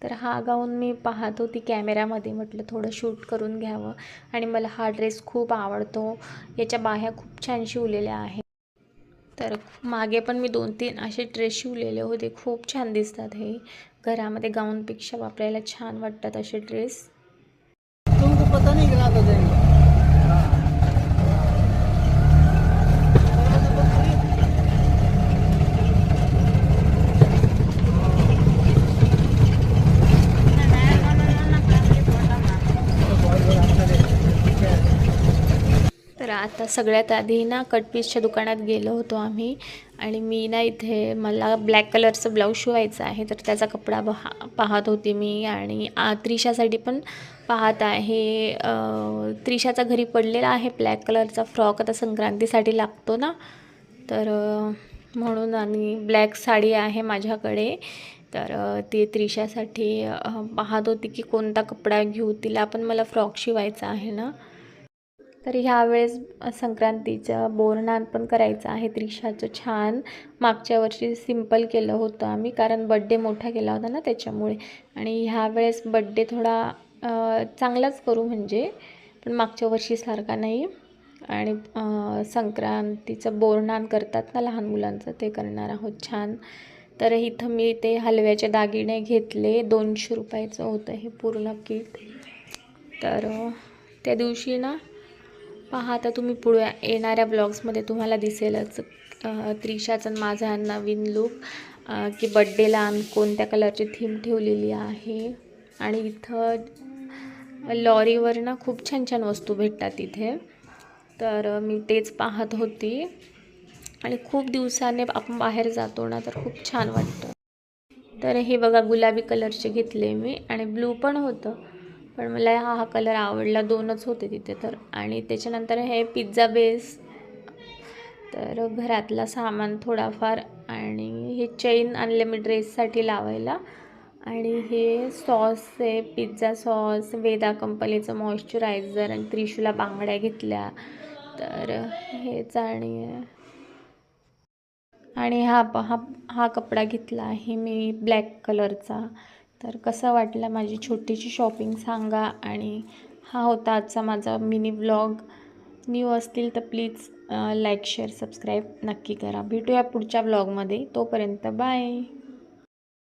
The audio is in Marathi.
तर हा गाऊन मी पाहत होती कॅमेऱ्यामध्ये, म्हटलं थोडं शूट करून घ्यावं. आणि मला हा ड्रेस खूप आवडतो. याच्या बाह्या खूप छान शिवलेल्या आहेत. तर मागे पण मी 2-3 असे ड्रेस शिवलेले होते. खूप छान दिसतात हे. घरामध्ये गाऊनपेक्षा वापरायला छान वाटतात असे ड्रेस. तुमको पता नहीं गिरा तो देंगे। तर आता सगळ्यात आधी ना कटपीसच्या दुकानात गेलो होतो आम्ही. आणि मी ना इथे मला ब्लॅक कलरचं ब्लाऊज शिवायचं आहे, तर त्याचा कपडा पाहत होती मी. आणि त्रिशासाठी पण पाहत आहे. त्रिशाचा घरी पडलेला आहे ब्लॅक कलरचा फ्रॉक, आता संक्रांतीसाठी लागतो ना, तर म्हणून. आणि ब्लॅक साडी आहे माझ्याकडे, तर ती त्रिशासाठी पाहत होती की कोणता कपडा घेऊ, तिला पण मला फ्रॉक शिवायचा आहे ना. तर ह्यावेळेस संक्रांतीचं बोरनान पण करायचं आहे त्रिशाचं छान. मागच्या वर्षी सिंपल केलं होतं आम्ही, कारण बड्डे मोठा केला होता ना त्याच्यामुळे. आणि ह्यावेळेस बड्डे थोडा चांगलाच करू म्हणजे, पण मागच्या वर्षीसारखा नाही. आणि संक्रांतीचं बोरनान करतात ना लहान मुलांचं, ते करणार आहोत छान. तर इथं मी ते हलव्याचे दागिने घेतले, 200 रुपयाचं होतं हे पूर्ण किट. तर त्या दिवशी ना पहा, आता तुम्ही पुढे येणाऱ्या ब्लॉग्समध्ये तुम्हाला दिसेलच त्रिशाचा माझा नवीन लूक, की बड्डेला कोणत्या कलरची थीम ठेवलेली आहे. आणि इथं लॉरीवर ना खूप छान छान वस्तू भेटतात इथे, तर मी तेच पाहत होती. आणि खूप दिवसाने आपण बाहेर जातो ना, तर खूप छान वाटतं. तर हे बघा, गुलाबी कलरचे घेतले मी, आणि ब्लू पण होतं, पण मला हा कलर आवडला. 2च होते तिथे तर. आणि त्याच्यानंतर हे पिझ्झा बेस, तर घरातला सामान थोडाफार. आणि हे चेन आणले मी ड्रेससाठी लावायला. आणि हे सॉस आहे, पिझ्झा सॉस, वेदा कंपनीचं मॉइश्चरायझर, आणि त्रिशूला बांगड्या घेतल्या. तर हेच. आणि हा कपडा घेतला आहे मी ब्लॅक कलरचा. तर कसा वाटला माझी छोटीशी शॉपिंग सांगा. आणि हा होता आजचा माझा मिनी व्लॉग. न्यू असतील तर प्लीज लाईक शेअर सबस्क्राईब नक्की करा. भेटूया पुढच्या व्लॉगमध्ये. तोपर्यंत बाय.